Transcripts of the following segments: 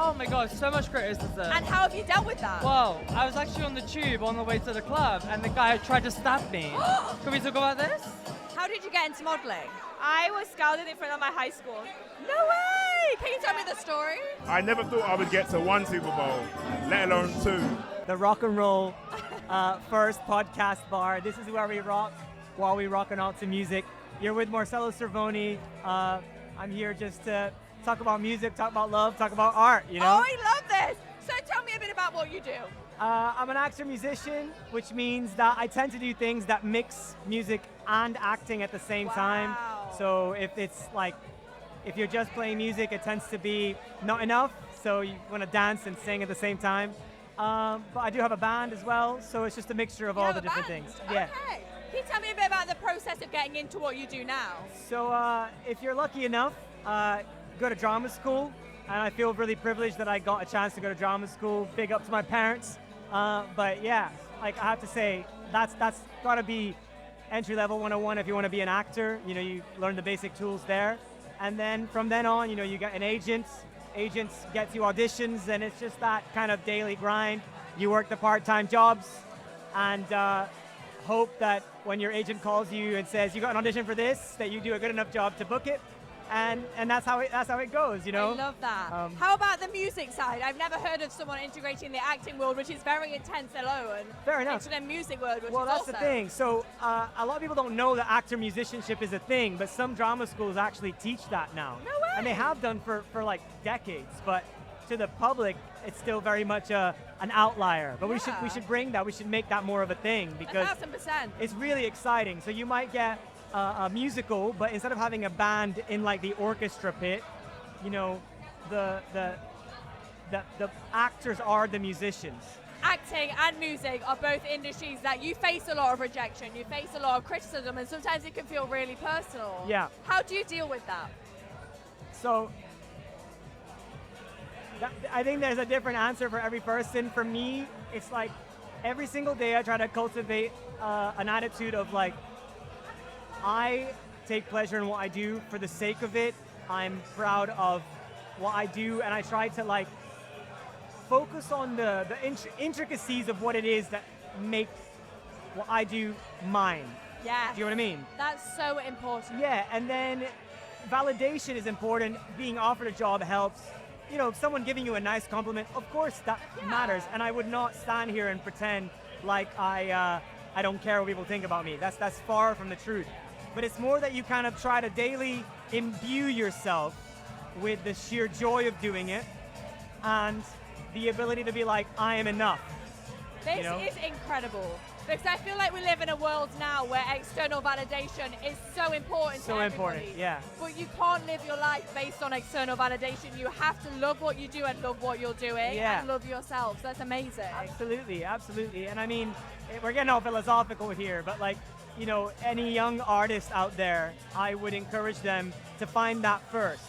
Oh my gosh, so much criticism. And how have you dealt with that? Well, I was actually on the tube on the way to the club, and the guy tried to stab me. Can we talk about this? How did you get into modeling? I was scouted in front of my high school. No way! Can you tell me the story? I never thought I would get to 1 Super Bowl, let alone 2. The rock and roll first podcast bar. This is where we rock while we rockin' out to music. You're with Marcelo Cervone. I'm here just to talk about music, talk about love, talk about art, you know? Oh, I love this! So tell me a bit about what you do. I'm an actor-musician, which means that I tend to do things that mix music and acting at the same time. So if you're just playing music, it tends to be not enough, so you want to dance and sing at the same time. But I do have a band as well, so it's just a mixture of all the different things. Yeah. Okay. Can you tell me a bit about the process of getting into what you do now? So if you're lucky enough, go to drama school, and I feel really privileged that I got a chance to go to drama school. Big up to my parents. But yeah, like I have to say, that's gotta be entry level 101 if you want to be an actor. You know, you learn the basic tools there, and then from then on, you know, you get an agent. Agents get you auditions, and it's just that kind of daily grind. You work the part-time jobs, and hope that when your agent calls you and says you got an audition for this, that you do a good enough job to book it. And that's how it goes, you know. I love that. How about the music side? I've never heard of someone integrating the acting world, which is very intense alone. Fair enough. Into the music world, which well, is that's awesome. the thing. So a lot of people don't know that actor musicianship is a thing, but some drama schools actually teach that now. No way. And they have done for like decades. But to the public, it's still very much an outlier. But we should bring that. We should make that more of a thing because 1,000%. it's really exciting. So you might get a musical, but instead of having a band in like the orchestra pit, you know, the actors are the musicians. Acting and music are both industries that you face a lot of rejection, you face a lot of criticism, and sometimes it can feel really personal. Yeah. How do you deal with that? So I think there's a different answer for every person. For me, it's like every single day I try to cultivate an attitude of like, I take pleasure in what I do for the sake of it. I'm proud of what I do, and I try to like focus on the intricacies of what it is that makes what I do mine. Yeah. Do you know what I mean? That's so important. Yeah, and then validation is important. Being offered a job helps. You know, someone giving you a nice compliment, of course that matters. And I would not stand here and pretend like I don't care what people think about me. That's far from the truth. But it's more that you kind of try to daily imbue yourself with the sheer joy of doing it and the ability to be like, I am enough. This you know? is incredible. Because I feel like we live in a world now where external validation is so important to everybody. So important, yeah. But you can't live your life based on external validation. You have to love what you do and love what you're doing and love yourself. So that's amazing. Absolutely, absolutely. And I mean, we're getting all philosophical here, but like, you know, any young artist out there, I would encourage them to find that first.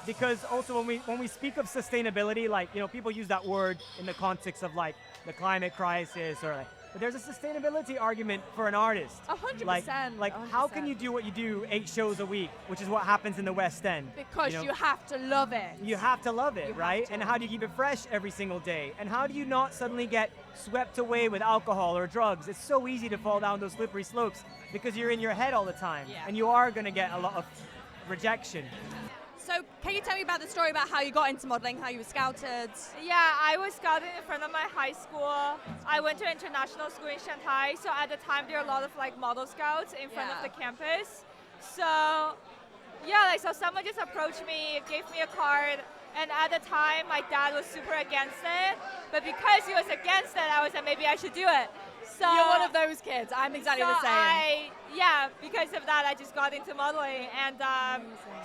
Because also when we speak of sustainability, like, you know, people use that word in the context of like the climate crisis or like, but there's a sustainability argument for an artist. 100%. Like 100%. how can you do what you do 8 shows a week, which is what happens in the West End? Because you know? you have to love it. You have to love it, right? And how do you keep it fresh every single day? And how do you not suddenly get swept away with alcohol or drugs? It's so easy to fall down those slippery slopes because you're in your head all the time. Yeah. And you are going to get a lot of rejection. So can you tell me about the story about how you got into modeling, how you were scouted? Yeah, I was scouted in front of my high school. I went to international school in Shanghai, so at the time there were a lot of like model scouts in front of the campus. So yeah, like so someone just approached me, gave me a card, and at the time my dad was super against it. But because he was against it, I was like, maybe I should do it. So you're one of those kids. I'm exactly the same. Because of that, I just got into modeling, and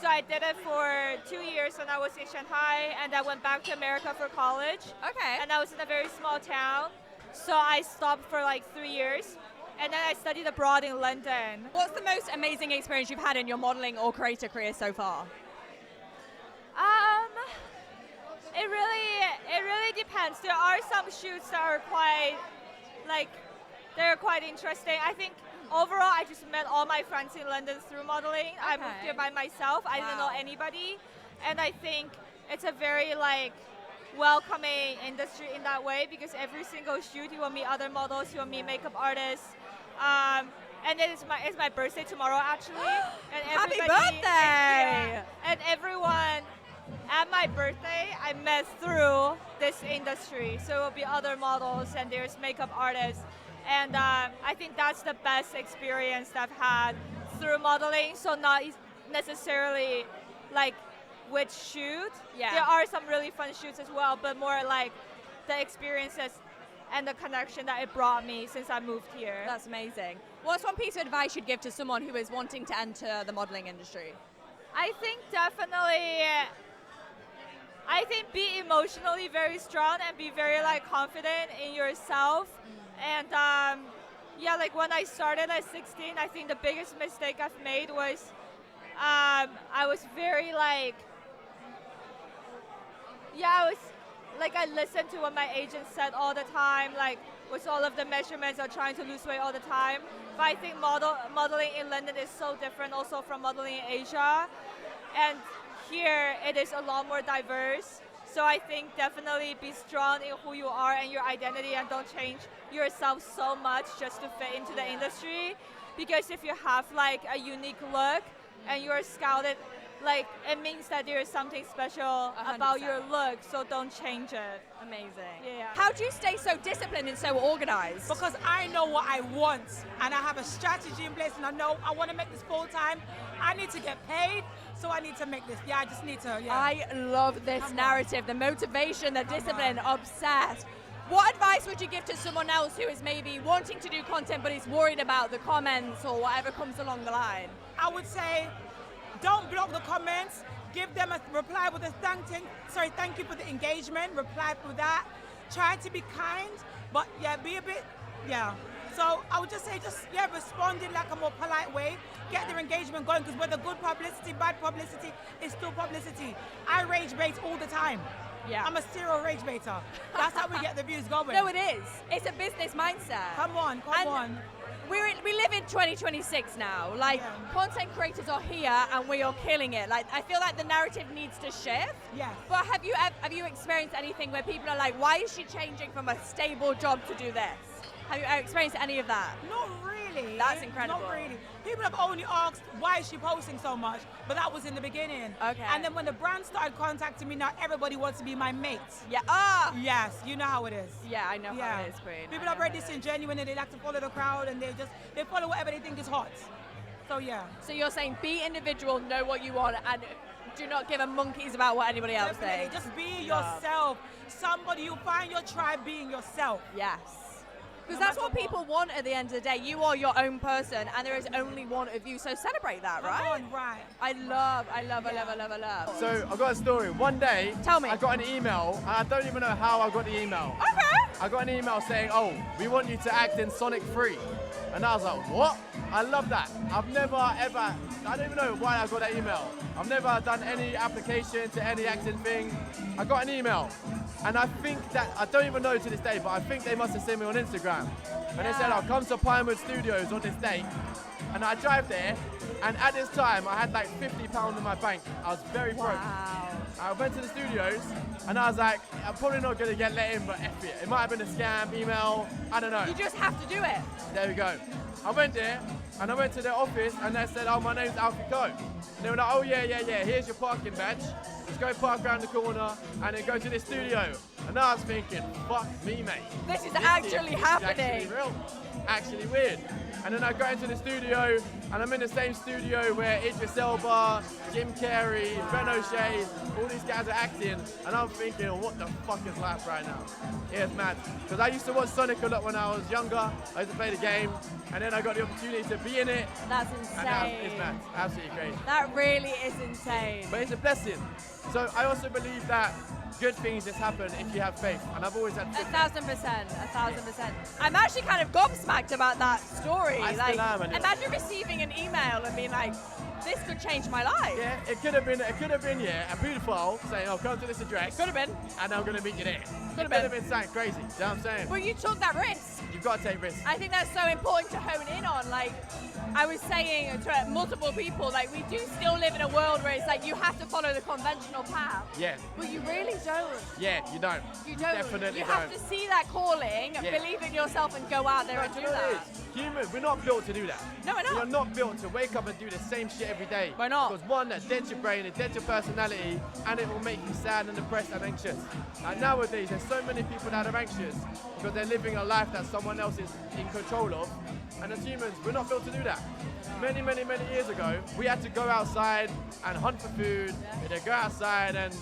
so I did it for 2 years when I was in Shanghai, and I went back to America for college. Okay. And I was in a very small town, so I stopped for like 3 years, and then I studied abroad in London. What's the most amazing experience you've had in your modeling or creator career so far? It really depends. There are some shoots that are quite interesting. I think overall, I just met all my friends in London through modeling. I moved here by myself. I didn't know anybody. And I think it's a very welcoming industry in that way, because every single shoot you will meet other models, you will meet makeup artists. And it's my birthday tomorrow actually. And Happy everybody- birthday! and everyone at my birthday I met through this industry. So it will be other models and there's makeup artists. And I think that's the best experience that I've had through modeling. So not necessarily like which shoot. Yeah. There are some really fun shoots as well, but more like the experiences and the connection that it brought me since I moved here. That's amazing. What's one piece of advice you'd give to someone who is wanting to enter the modeling industry? I think definitely, be emotionally very strong and be very like confident in yourself. And yeah, like when I started at 16, I think the biggest mistake I've made was I was very like, I listened to what my agent said all the time, like with all of the measurements of trying to lose weight all the time. But I think modeling in London is so different also from modeling in Asia. And here it is a lot more diverse. So I think definitely be strong in who you are and your identity, and don't change yourself so much just to fit into the industry. Because if you have like a unique look and you're scouted, like it means that there is something special 100%. about your look, so don't change it. Amazing. Yeah. How do you stay so disciplined and so organized? Because I know what I want and I have a strategy in place, and I know I want to make this full time. I need to get paid, so I need to make this. Yeah, I just need to. Yeah. I love this narrative, the motivation, the discipline, obsessed. What advice would you give to someone else who is maybe wanting to do content but is worried about the comments or whatever comes along the line? I would say, don't block the comments. Give them a reply with a thank you for the engagement. Reply for that. Try to be kind, but yeah, be a bit, yeah. So I would just say, respond in like a more polite way. Get their engagement going, because whether good publicity, bad publicity, it's still publicity. I rage bait all the time. Yeah. I'm a serial rage baiter. That's how we get the views going. No, it is. It's a business mindset. Come on. We live in 2026 now. Like, Yeah. content creators are here and we are killing it. Like, I feel like the narrative needs to shift. Yes. But have you experienced anything where people are like, why is she changing from a stable job to do this? Have you experienced any of that? Not really. That's incredible. Not really. People have only asked, why is she posting so much? But that was in the beginning. Okay. And then when the brand started contacting me, now everybody wants to be my mate. Yeah. Yes, you know how it is. Yeah, I know how it is, Queen. People are very disingenuous and they like to follow the crowd, and they follow whatever they think is hot. So yeah. So you're saying be individual, know what you want, and do not give a monkeys about what anybody else Definitely. thinks. Just be yourself. Somebody, you find your tribe being yourself. Yes. Because No that's matter what people want at the end of the day. You are your own person, and there is only one of you. So celebrate that, right? Come on, right. I love. So I've got a story. One day, Tell me. I got an email, and I don't even know how I got the email. Okay. I got an email saying, oh, we want you to act in Sonic 3. And I was like, what? I love that. I've never ever, I don't even know why I got that email. I've never done any application to any acting thing. I got an email. And I think that, I don't even know to this day, but I think they must have seen me on Instagram. And they said, I'll come to Pinewood Studios on this date. And I drive there, and at this time, I had like £50 in my bank. I was very broke. Wow. I went to the studios, and I was like, I'm probably not going to get let in, but F it. It might have been a scam, email, I don't know. You just have to do it. There we go. I went there, and I went to their office, and they said, oh, my name's Alfie. And they were like, oh, yeah, here's your parking badge. Just go park around the corner, and then go to this studio. And I was thinking, fuck me, mate. This is actually happening. Actually real. Actually weird. And then I go into the studio, and I'm in the same studio where Idris Elba, Jim Carrey, Ben O'Shea, all these guys are acting, and I'm thinking, what the fuck is life right now? Yeah, it's mad. Because I used to watch Sonic a lot when I was younger. I used to play the game, and then I got the opportunity to be in it. That's And now insane. it's mad. Absolutely crazy. That really is insane. But it's a blessing. So I also believe that good things just happen if you have faith, and I've always had good faith. 1,000%. I'm actually kind of gobsmacked about that story. I still am, and imagine receiving an email and being like, this could change my life. Yeah, it could have been, yeah, a beautiful saying, oh, come to this address. Could have been. And I'm going to meet you there. Could Could have been something crazy. You know what I'm saying? But you took that risk. You've got to take risks. I think that's so important to hone in on. Like, I was saying to multiple people, like, we do still live in a world where it's like you have to follow the conventional path. Yeah. But you really don't. Yeah, you don't. You don't. Definitely you don't. have to see that calling, Yeah. believe in yourself, and go out there and Do do you know what it that. is? Humans, we're not built to do that. No, we're not. You're not built to wake up and do the same shit every day. Why not? Because one, that dents your brain, it dents your personality, and it will make you sad and depressed and anxious. And nowadays, there's so many people that are anxious because they're living a life that someone else is in control of. And as humans, we're not built to do that. Many, many, many years ago, we had to go outside and hunt for food. We had to go outside and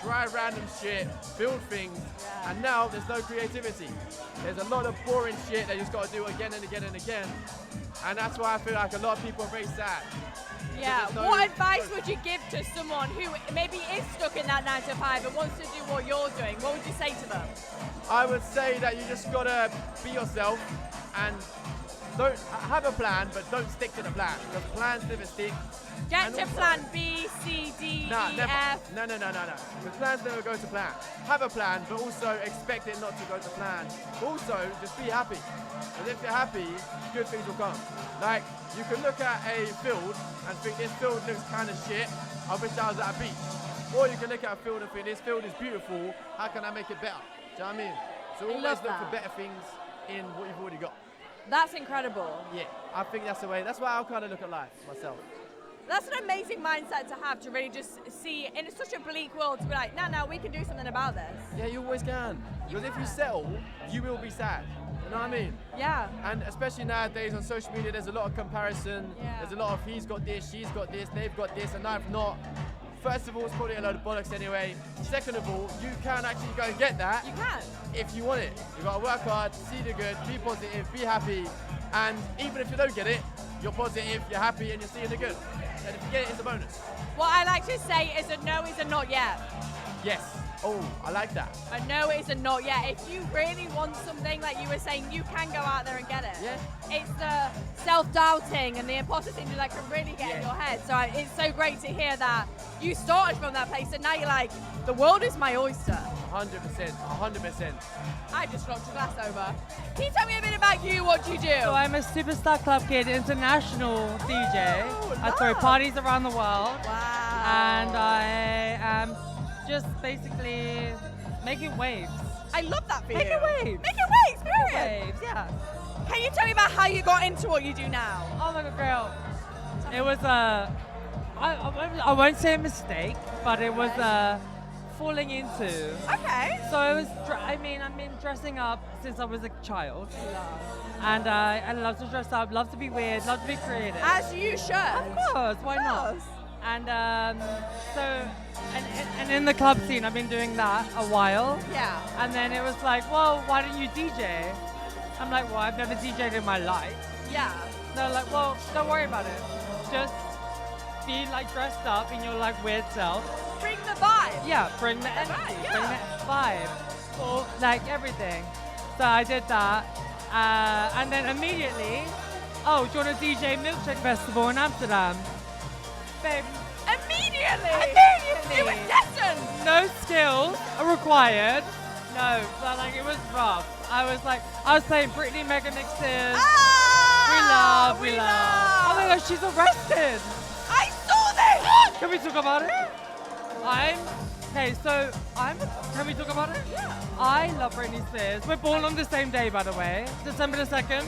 try random shit, build things. And now there's no creativity. There's a lot of boring shit that you just got to do again and again and again. And that's why I feel like a lot of people are very sad. Yeah. There's no- What advice would you give to someone who maybe is stuck in that 9 to 5 and wants to do what you're doing? What would you say to them? I would say that you just gotta be yourself and don't have a plan, but don't stick to the plan because plans never stick. Get And to also- plan B, C, D, Nah, E, never. F. No. Because plans never go to plan. Have a plan, but also expect it not to go to plan. Also, just be happy. And if you're happy, good things will come. Like, you can look at a field and think this field looks kind of shit. I wish I was at a beach. Or you can look at a field and think this field is beautiful. How can I make it better? Do you know what I mean? So always love look for that. better things in what you've already got. That's incredible. Yeah, I think that's the way. That's why I kind of look at life myself. That's an amazing mindset to have, to really just see in such a bleak world to be like, no, we can do something about this. Yeah, you always can. Because if you settle, you will be sad. You know what I mean? Yeah. And especially nowadays on social media, there's a lot of comparison. Yeah. There's a lot of he's got this, she's got this, they've got this, and I've not. First of all, it's probably a load of bollocks anyway. Second of all, you can actually go and get that You can. if you want it. You've got to work hard, see the good, be positive, be happy. And even if you don't get it, you're positive, you're happy, and you're seeing the good. And if you get it, it's a bonus. What I like to say is a no is a not yet. Yes. Oh, I like that. A no is a not yet. If you really want something, like you were saying, you can go out there and get it. Yeah. It's the self-doubting and the imposter syndrome that can really get in Yeah. your head. So it's so great to hear that you started from that place and now you're like, the world is my oyster. 100%, 100%. I just knocked a glass over. Can you tell me a bit about you, what you do? So I'm a Superstar Club Kid international DJ. I throw love. parties around the world. Wow. And I am just basically making waves. I love that for Make you. it waves. Make it waves, period. Waves, yeah. Can you tell me about how you got into what you do now? Oh my god, girl. It was I won't say a mistake, but it was falling into. Okay. So I was, I've been dressing up since I was a child. And I love to dress up, love to be weird, love to be creative. As you should. Of course, why not? Yes. And and in the club scene, I've been doing that a while. Yeah. And then it was like, well, why don't you DJ? I'm like, well, I've never DJed in my life. Yeah. They're like, well, don't worry about it. Just be like dressed up in your like weird self. Bring the vibe. Yeah, bring the energy, Right, bring yeah. the vibe, or like everything. So I did that, and then immediately, oh, do you want to DJ Milkshake Festival in Amsterdam? Babe, Immediately. You were destined. no skills are required. No, but like it was rough. I was playing Britney mega mixes. Ah, we love. Oh my gosh, she's arrested. I saw this. Can we talk about it? Can we talk about it? Yeah. I love Britney Spears. We're born on the same day, by the way. December the 2nd.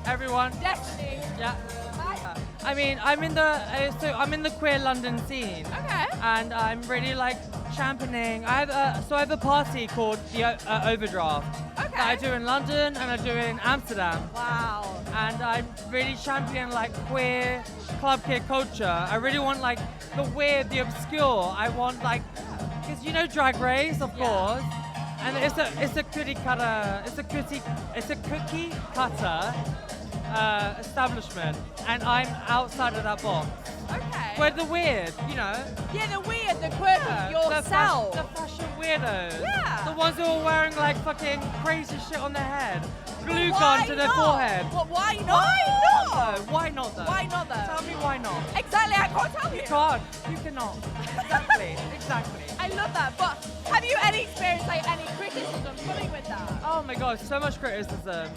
Everyone. Destiny. Yeah. Bye. I mean, I'm in the queer London scene. Okay. And I'm really like championing. I have a party called the Overdraft. Okay. That I do in London and I do in Amsterdam. Wow. And I'm really championing like queer club kid culture. I really want like the weird, the obscure. I want like, because you know Drag Race, of course. And it's a cookie cutter. It's a cookie cutter establishment, and I'm outside of that box. Okay. We're the weird, you know. Yeah, the weird, the quirky, yourself. The fashion weirdos. Yeah. The ones who are wearing like fucking crazy shit on their head. Glue Why gun to their not? forehead. But why not? Why not? though? Why not though? Why not though? Tell me why not. Exactly, I can't tell you. You can't. You cannot. Exactly. Exactly. I love that. But have you any experience, like any criticism coming with that? Oh my gosh, so much criticism.